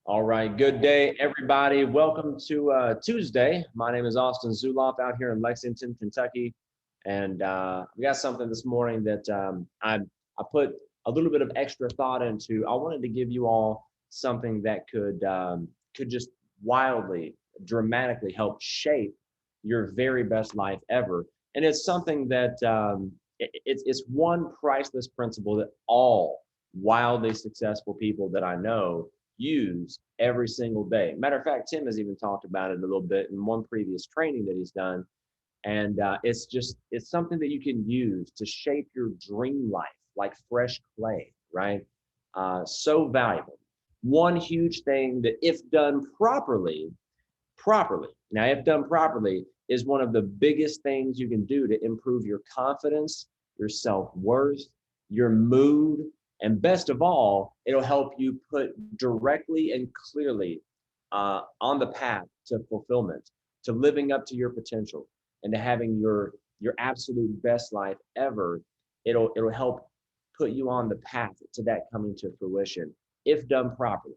All right, good day, everybody. Welcome to Tuesday. My name is Austin Zuloff out here in Lexington, Kentucky, and we got something this morning that I put a little bit of extra thought into. I wanted to give you all something that could just wildly, dramatically help shape your very best life ever, and it's something that it's one priceless principle that all wildly successful people that I know use every single day. Matter of fact, Tim has even talked about it a little bit in one previous training that he's done. And it's something that you can use to shape your dream life like fresh clay, right? So valuable. One huge thing that, if done properly, now, if done properly, is one of the biggest things you can do to improve your confidence, your self-worth, your mood, and best of all, it'll help you put directly and clearly on the path to fulfillment, to living up to your potential, and to having your absolute best life ever. It'll help put you on the path to that coming to fruition if done properly.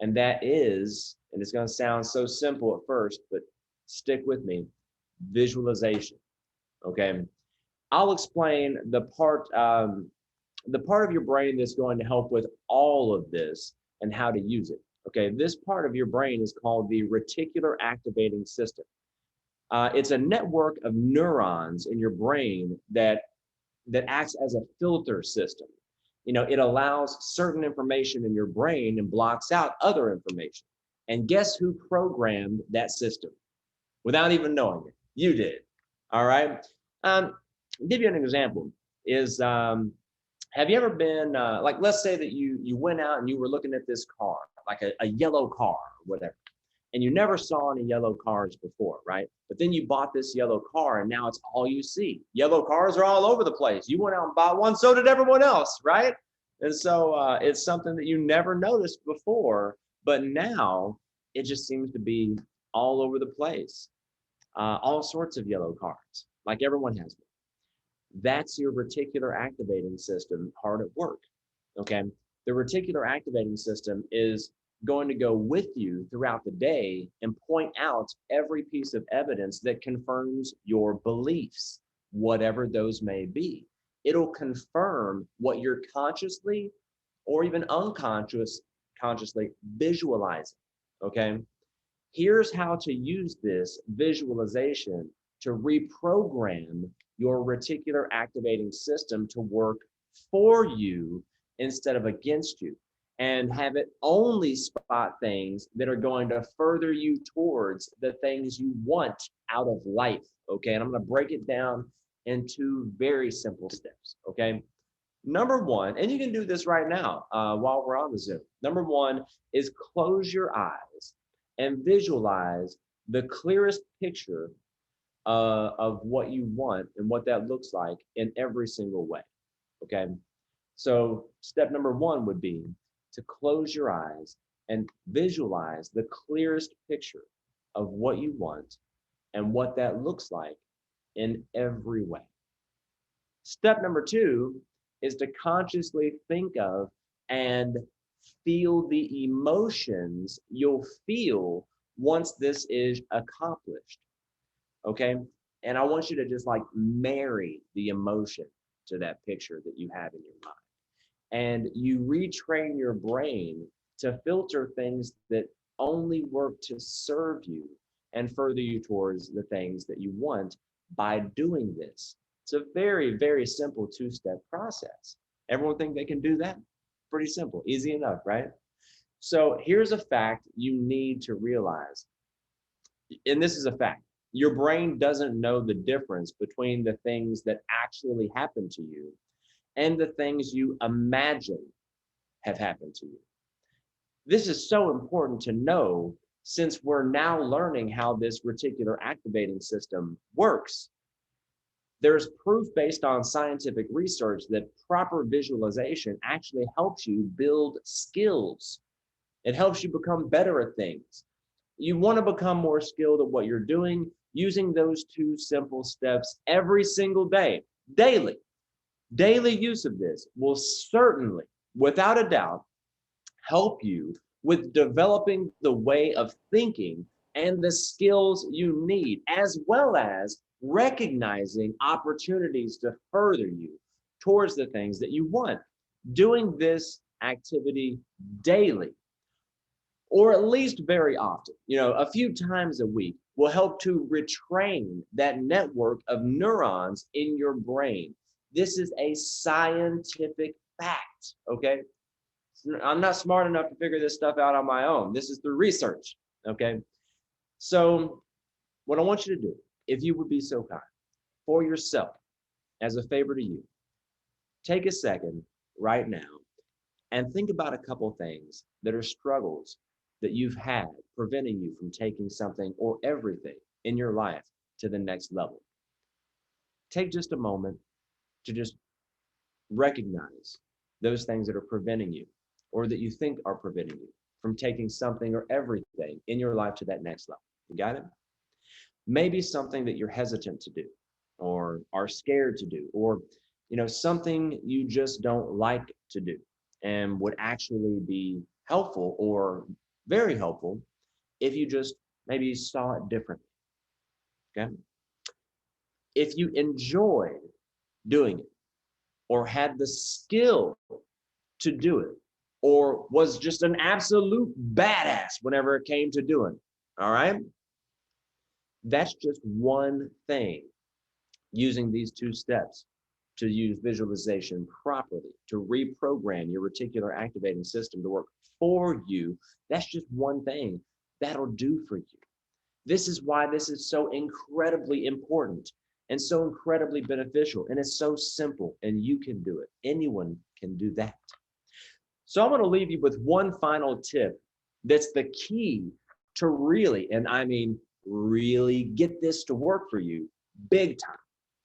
And that is, and it's going to sound so simple at first, but stick with me, visualization. Okay. I'll explain the part of your brain that's going to help with all of this and how to use it. Okay, this part of your brain is called the reticular activating system. It's a network of neurons in your brain that acts as a filter system. You know, it allows certain information in your brain and blocks out other information. And guess who programmed that system without even knowing it? You did. All right. I'll give you an example. Have you ever been like, let's say that you went out and you were looking at this car, like a yellow car or whatever, and you never saw any yellow cars before, right? But then you bought this yellow car and now it's all you see. Yellow cars are all over the place. You went out and bought one, so did everyone else, right? And so it's something that you never noticed before, but now it just seems to be all over the place. All sorts of yellow cars, like everyone has one. That's your reticular activating system hard at work. Okay. The reticular activating system is going to go with you throughout the day and point out every piece of evidence that confirms your beliefs, whatever those may be. It'll confirm what you're consciously or even consciously visualizing. Okay. Here's how to use this visualization to reprogram your reticular activating system to work for you instead of against you, and have it only spot things that are going to further you towards the things you want out of life. Okay. And I'm going to break it down in two very simple steps. Okay. Number one, and you can do this right now while we're on the Zoom. Number one is close your eyes and visualize the clearest picture of what you want and what that looks like in every single way. Okay. So step number one would be to close your eyes and visualize the clearest picture of what you want and what that looks like in every way. Step number two is to consciously think of and feel the emotions you'll feel once this is accomplished. Okay. And I want you to just like marry the emotion to that picture that you have in your mind. And you retrain your brain to filter things that only work to serve you and further you towards the things that you want by doing this. It's a very, very simple two-step process. Everyone think they can do that? Pretty simple, easy enough, right? So here's a fact you need to realize. And this is a fact. Your brain doesn't know the difference between the things that actually happen to you and the things you imagine have happened to you. This is so important to know since we're now learning how this reticular activating system works. There's proof based on scientific research that proper visualization actually helps you build skills. It helps you become better at things. You want to become more skilled at what you're doing. Using those two simple steps every single day, daily use of this will certainly, without a doubt, help you with developing the way of thinking and the skills you need, as well as recognizing opportunities to further you towards the things that you want. Doing this activity daily, or at least very often, a few times a week, will help to retrain that network of neurons in your brain. This is a scientific fact, okay? I'm not smart enough to figure this stuff out on my own. This is through research, okay? So what I want you to do, if you would be so kind, for yourself, as a favor to you, take a second right now and think about a couple things that are struggles that you've had preventing you from taking something or everything in your life to the next level. Take just a moment to just recognize those things that are preventing you, or that you think are preventing you from taking something or everything in your life to that next level. You got it? Maybe something that you're hesitant to do, or are scared to do, or something you just don't like to do and would actually be helpful or very helpful if you just maybe saw it differently. Okay? If you enjoyed doing it, or had the skill to do it, or was just an absolute badass whenever it came to doing it, all right? That's just one thing, using these two steps to use visualization properly, to reprogram your reticular activating system to work for you. That's just one thing that'll do for you. This is why this is so incredibly important and so incredibly beneficial. And it's so simple, and you can do it. Anyone can do that. So I'm going to leave you with one final tip that's the key to really, and I mean really, get this to work for you big time.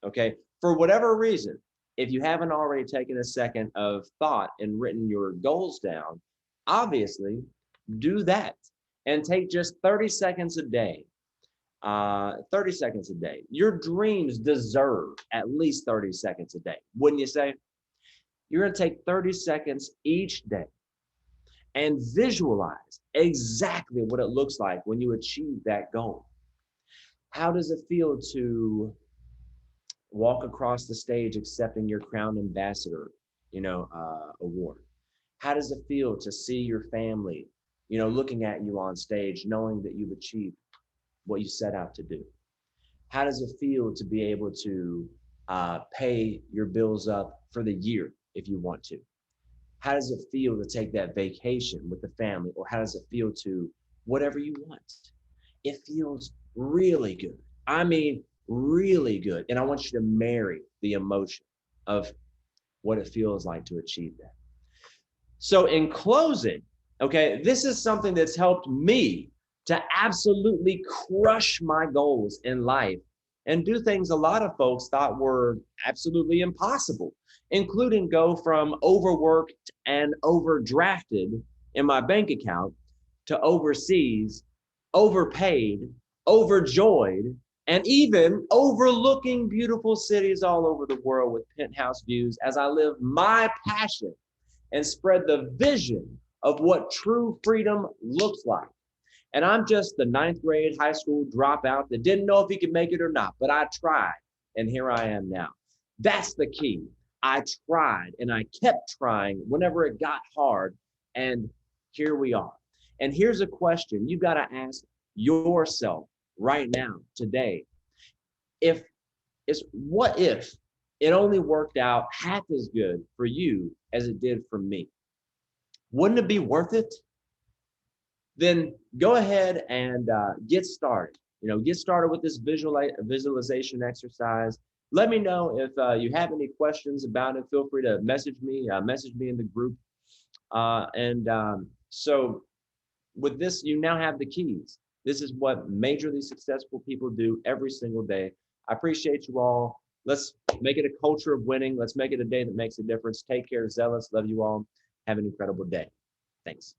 Okay? For whatever reason, if you haven't already taken a second of thought and written your goals down, obviously do that and take just 30 seconds a day. 30 seconds a day. Your dreams deserve at least 30 seconds a day, wouldn't you say? You're going to take 30 seconds each day and visualize exactly what it looks like when you achieve that goal. How does it feel to walk across the stage accepting your Crown Ambassador, award? How does it feel to see your family, looking at you on stage, knowing that you've achieved what you set out to do? How does it feel to be able to pay your bills up for the year if you want to? How does it feel to take that vacation with the family? Or how does it feel to whatever you want? It feels really good. I mean, really good. And I want you to marry the emotion of what it feels like to achieve that. So in closing, okay, this is something that's helped me to absolutely crush my goals in life and do things a lot of folks thought were absolutely impossible, including go from overworked and overdrafted in my bank account to overseas, overpaid, overjoyed, and even overlooking beautiful cities all over the world with penthouse views as I live my passion and spread the vision of what true freedom looks like. And I'm just the 9th grade high school dropout that didn't know if he could make it or not, but I tried, and here I am now. That's the key. I tried, and I kept trying whenever it got hard, and here we are. And here's a question you've got to ask yourself right now, today. What if it only worked out half as good for you as it did for me? Wouldn't it be worth it? Then go ahead and get started. Get started with this visualization exercise. Let me know if you have any questions about it. Feel free to message me in the group. So with this, you now have the keys. This is what majorly successful people do every single day. I appreciate you all. Let's make it a culture of winning. Let's make it a day that makes a difference. Take care, zealous. Love you all. Have an incredible day. Thanks.